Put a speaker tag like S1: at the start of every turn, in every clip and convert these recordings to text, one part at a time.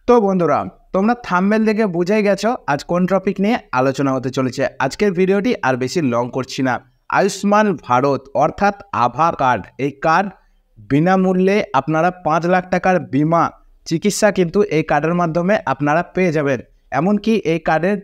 S1: তো বন্ধুরা, তোমরা থাম্বনেল দেখে বুঝেই গেছো আজ কোন টপিক নিয়ে আলোচনা হতে চলেছে। আজকের ভিডিওটি আর বেশি লং করছি না। আয়ুষ্মান ভারত অর্থাৎ আভা কার্ড, এই কার্ড বিনামূল্যে আপনারা 5 লাখ টাকার বিমা চিকিৎসা কিন্তু এই কার্ডের মাধ্যমে আপনারা পেয়ে যাবেন। এমনকি এই কার্ডের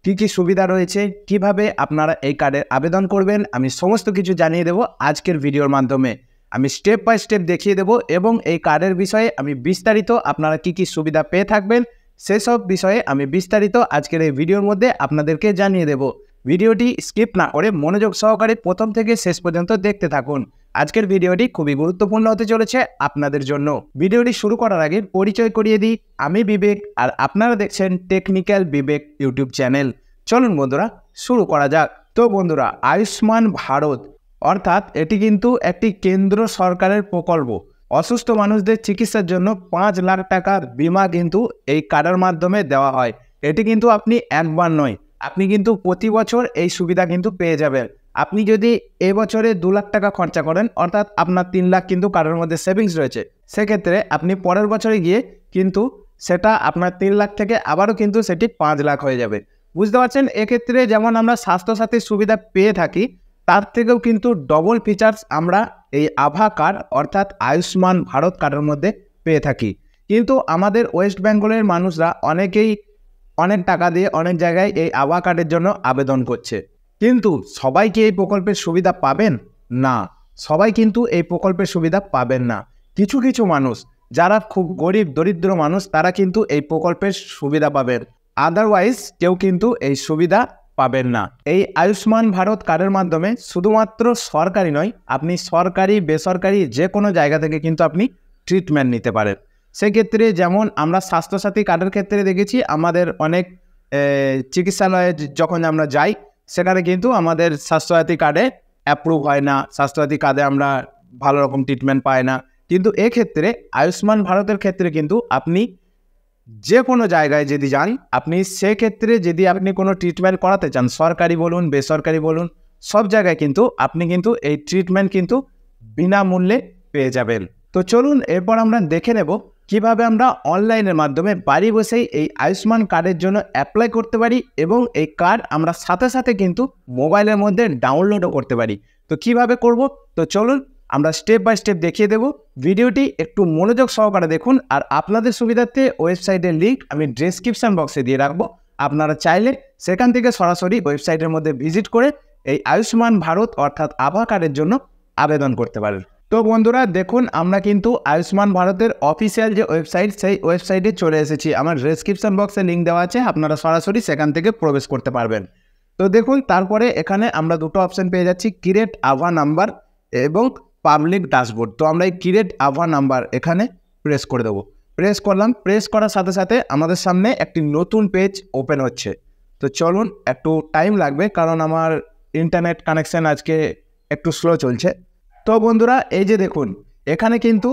S1: কী কী সুবিধা রয়েছে, কিভাবে আপনারা এই কার্ডের আবেদন করবেন, আমি সমস্ত কিছু জানিয়ে দেব আজকের ভিডিওর মাধ্যমে। আমি স্টেপ বাই স্টেপ দেখিয়ে দেব এবং এই কার্ডের বিষয়ে আমি বিস্তারিত আপনারা কি কি সুবিধা পেয়ে থাকবেন সেসব বিষয়ে আমি বিস্তারিত আজকের এই ভিডিওর মধ্যে আপনাদেরকে জানিয়ে দেব। ভিডিওটি স্কিপ না করে মনোযোগ সহকারে প্রথম থেকে শেষ পর্যন্ত দেখতে থাকুন। আজকের ভিডিওটি খুবই গুরুত্বপূর্ণ হতে চলেছে আপনাদের জন্য। ভিডিওটি শুরু করার আগে পরিচয় করিয়ে দিই, আমি বিবেক আর আপনারা দেখছেন টেকনিক্যাল বিবেক ইউটিউব চ্যানেল। চলুন বন্ধুরা শুরু করা যাক। তো বন্ধুরা, আয়ুষ্মান ভারত অর্থাৎ এটি কিন্তু একটি কেন্দ্র সরকারের প্রকল্প। অসুস্থ মানুষদের চিকিৎসার জন্য 5 লাখ টাকার বিমা কিন্তু এই কার্ডের মাধ্যমে দেওয়া হয়। এটি কিন্তু আপনি একবার নয়, আপনি কিন্তু প্রতি বছর এই সুবিধা কিন্তু পেয়ে যাবেন। আপনি যদি এবছরে 2 লাখ টাকা খরচা করেন, অর্থাৎ আপনার 3 লাখ কিন্তু কার্ডের মধ্যে সেভিংস রয়েছে, সেক্ষেত্রে আপনি পরের বছরে গিয়ে কিন্তু সেটা আপনার 3 লাখ থেকে আবারও কিন্তু সেটি 5 লাখ হয়ে যাবে। বুঝতে পারছেন? এক্ষেত্রে যেমন আমরা স্বাস্থ্যসাথীর সুবিধা পেয়ে থাকি, তার থেকেও কিন্তু ডবল ফিচার্স আমরা এই আভা কার্ড অর্থাৎ আয়ুষ্মান ভারত কার্ডের মধ্যে পেয়ে থাকি। কিন্তু আমাদের ওয়েস্ট বেঙ্গলের মানুষরা অনেকেই অনেক টাকা দিয়ে অনেক জায়গায় এই আভা কার্ডের জন্য আবেদন করছে, কিন্তু সবাই কি এই প্রকল্পের সুবিধা পাবেন? না, সবাই কিন্তু এই প্রকল্পের সুবিধা পাবেন না। কিছু কিছু মানুষ যারা খুব গরিব দরিদ্র মানুষ, তারা কিন্তু এই প্রকল্পের সুবিধা পাবেন, আদারওয়াইজ কেউ কিন্তু এই সুবিধা পাবেন না। এই আয়ুষ্মান ভারত কার্ডের মাধ্যমে শুধুমাত্র সরকারি নয়, আপনি সরকারি বেসরকারি যে কোনো জায়গা থেকে কিন্তু আপনি ট্রিটমেন্ট নিতে পারেন। সেক্ষেত্রে যেমন আমরা স্বাস্থ্যসাথী কার্ডের ক্ষেত্রে দেখেছি, আমাদের অনেক চিকিৎসালয়ে যখন আমরা যাই, সেখানে কিন্তু আমাদের স্বাস্থ্যসাথী কার্ডে অ্যাপ্রুভ হয় না, স্বাস্থ্যসাথী কার্ডে আমরা ভালো রকম ট্রিটমেন্ট পাই না। কিন্তু এক্ষেত্রে আয়ুষ্মান ভারতের ক্ষেত্রে কিন্তু আপনি যে কোনো জায়গায় যদি যান, আপনি সেক্ষেত্রে যদি আপনি কোনো ট্রিটমেন্ট করাতে চান, সরকারি বলুন বেসরকারি বলুন, সব জায়গায় কিন্তু আপনি কিন্তু এই ট্রিটমেন্ট কিন্তু বিনামূল্যে পেয়ে যাবেন। তো চলুন এরপর আমরা দেখে নেব কিভাবে আমরা অনলাইনের মাধ্যমে বাড়ি বসেই এই আয়ুষ্মান কার্ডের জন্য অ্যাপ্লাই করতে পারি এবং এই কার্ড আমরা সাথে সাথে কিন্তু মোবাইলের মধ্যে ডাউনলোডও করতে পারি। তো কিভাবে করব, তো চলুন আমরা স্টেপ বাই স্টেপ দেখিয়ে দেব। ভিডিওটি একটু মনোযোগ সহকারে দেখুন, আর আপনাদের সুবিধার্থে ওয়েবসাইটের লিঙ্ক আমি ডেসক্রিপশন বক্সে দিয়ে রাখবো। আপনারা চাইলে সেখান থেকে সরাসরি ওয়েবসাইটের মধ্যে ভিজিট করে এই আয়ুষ্মান ভারত অর্থাৎ আভা কার্ডের জন্য আবেদন করতে পারেন। তো বন্ধুরা দেখুন, আমরা কিন্তু আয়ুষ্মান ভারতের অফিসিয়াল যে ওয়েবসাইট, সেই ওয়েবসাইটে চলে এসেছি। আমার ডেসক্রিপশন বক্সে লিঙ্ক দেওয়া আছে, আপনারা সরাসরি সেখান থেকে প্রবেশ করতে পারবেন। তো দেখুন, তারপরে এখানে আমরা দুটো অপশন পেয়ে যাচ্ছি, ক্রিয়েট আভা নাম্বার এবং পাবলিক ড্যাশবোর্ড। তো আমরা এই ক্রিয়েট আভা নাম্বার এখানে প্রেস করে দেবো। প্রেস করলাম, প্রেস করার সাথে সাথে আমাদের সামনে একটি নতুন পেজ ওপেন হচ্ছে। তো চলুন, একটু টাইম লাগবে কারণ আমার ইন্টারনেট কানেকশান আজকে একটু স্লো চলছে। তো বন্ধুরা এই যে দেখুন, এখানে কিন্তু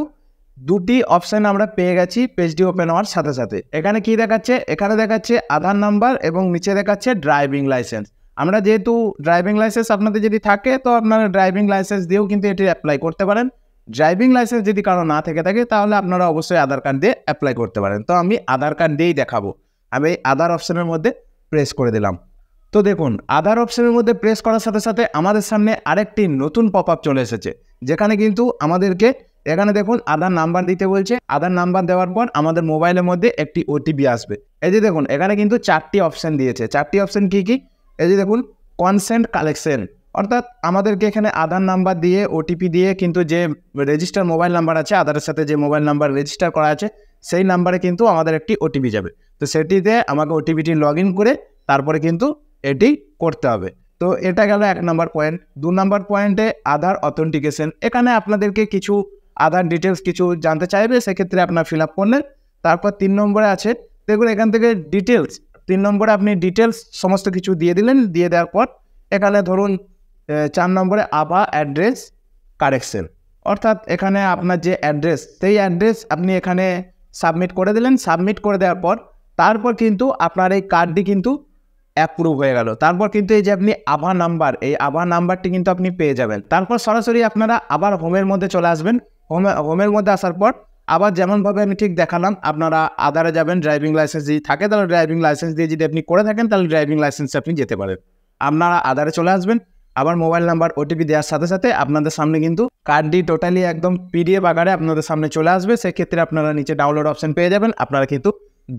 S1: দুটি অপশান আমরা পেয়ে গেছি পেজটি ওপেন হওয়ার সাথে সাথে। এখানে কি দেখাচ্ছে? এখানে দেখাচ্ছে আধার নাম্বার এবং নিচে দেখাচ্ছে ড্রাইভিং লাইসেন্স। আমরা যেহেতু ড্রাইভিং লাইসেন্স আপনাদের যদি থাকে, তো আপনারা ড্রাইভিং লাইসেন্স দিয়েও কিন্তু এটি অ্যাপ্লাই করতে পারেন। ড্রাইভিং লাইসেন্স যদি কারো না থেকে থাকে, তাহলে আপনারা অবশ্যই আধার কার্ড দিয়ে অ্যাপ্লাই করতে পারেন। তো আমি আধার কার্ড দিয়েই দেখাবো। আমি আধার অপশানের মধ্যে প্রেস করে দিলাম। তো দেখুন, আধার অপশানের মধ্যে প্রেস করার সাথে সাথে আমাদের সামনে আরেকটি নতুন পপ আপ চলে এসেছে, যেখানে কিন্তু আমাদেরকে এখানে দেখুন আধার নাম্বার দিতে বলছে। আধার নাম্বার দেওয়ার পর আমাদের মোবাইলের মধ্যে একটি ওটিপি আসবে। এই যে দেখুন, এখানে কিন্তু 4টি অপশান দিয়েছে। 4টি অপশান কি কি? এই যে দেখুন, কনসেন্ট কালেকশন, অর্থাৎ আমাদেরকে এখানে আধার নাম্বার দিয়ে ওটিপি দিয়ে কিন্তু যে রেজিস্টার মোবাইল নাম্বার আছে, আধারের সাথে যে মোবাইল নাম্বার রেজিস্টার করা আছে, সেই নাম্বারে কিন্তু আমাদের একটি ওটিপি যাবে। তো সেটিতে আমাকে ওটিপিটি লগ ইন করে তারপরে কিন্তু এটি করতে হবে। তো এটা গেল 1 নম্বর পয়েন্ট। 2 নম্বর পয়েন্টে আধার অথেন্টিকেশন। এখানে আপনাদেরকে কিছু আধার ডিটেলস কিছু জানতে চাইবে, সেক্ষেত্রে আপনার ফিল আপ করলেন। তারপর 3 নম্বরে আছে, দেখুন এখান থেকে ডিটেলস। 3 নম্বরে আপনি ডিটেলস সমস্ত কিছু দিয়ে দিলেন। দিয়ে দেওয়ার পর এখানে ধরুন 4 নম্বরে আভা অ্যাড্রেস কারেকশন, অর্থাৎ এখানে আপনার যে অ্যাড্রেস, সেই অ্যাড্রেস আপনি এখানে সাবমিট করে দিলেন। সাবমিট করে দেওয়ার পর তারপর কিন্তু আপনার এই কার্ডটি কিন্তু অ্যাপ্রুভ হয়ে গেল। তারপর কিন্তু এই যে আপনি আভা নাম্বার, এই আভা নাম্বারটি কিন্তু আপনি পেয়ে যাবেন। তারপর সরাসরি আপনারা আবার হোমের মধ্যে চলে আসবেন। হোমের মধ্যে আসার পর আবার যেমনভাবে আমি ঠিক দেখালাম, আপনারা আধারে যাবেন, ড্রাইভিং লাইসেন্স যদি থাকে তাহলে ড্রাইভিং লাইসেন্স দিয়ে যদি আপনি করে থাকেন তাহলে ড্রাইভিং লাইসেন্স আপনি যেতে পারেন। আপনারা আধারে চলে আসবেন, আবার মোবাইল নাম্বার ওটিপি দেওয়ার সাথে সাথে আপনাদের সামনে কিন্তু কার্ডটি টোটালি একদম পিডিএফ আকারে আপনাদের সামনে চলে আসবে। সেক্ষেত্রে আপনারা নিচে ডাউনলোড অপশন পেয়ে যাবেন, আপনারা কিন্তু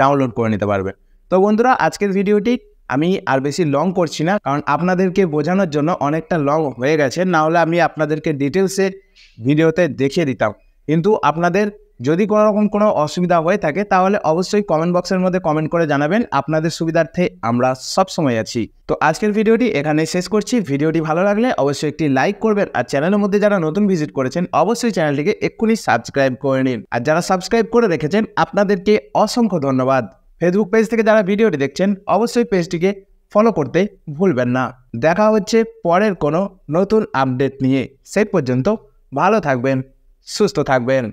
S1: ডাউনলোড করে নিতে পারবেন। তো বন্ধুরা, আজকের ভিডিওটি আমি আর বেশি লং করছি না, কারণ আপনাদেরকে বোঝানোর জন্য অনেকটা লং হয়ে গেছে। না হলে আমি আপনাদেরকে ডিটেলসে ভিডিওতে দেখিয়ে দিতাম, কিন্তু আপনাদের যদি কোনো রকম কোনো অসুবিধা হয়ে থাকে তাহলে অবশ্যই কমেন্ট বক্সের মধ্যে কমেন্ট করে জানাবেন। আপনাদের সুবিধার্থে আমরা সবসময় আছি। তো আজকের ভিডিওটি এখানে শেষ করছি। ভিডিওটি ভালো লাগলে অবশ্যই একটি লাইক করবেন, আর চ্যানেলের মধ্যে যারা নতুন ভিজিট করেছেন অবশ্যই চ্যানেলটিকে এক্ষুনি সাবস্ক্রাইব করে নিন, আর যারা সাবস্ক্রাইব করে রেখেছেন আপনাদেরকে অসংখ্য ধন্যবাদ। ফেসবুক পেজ থেকে যারা ভিডিওটি দেখছেন অবশ্যই পেজটিকে ফলো করতে ভুলবেন না। দেখা হচ্ছে পরের কোনো নতুন আপডেট নিয়ে। সেই পর্যন্ত ভালো থাকবেন, সুস্থ থাকবেন।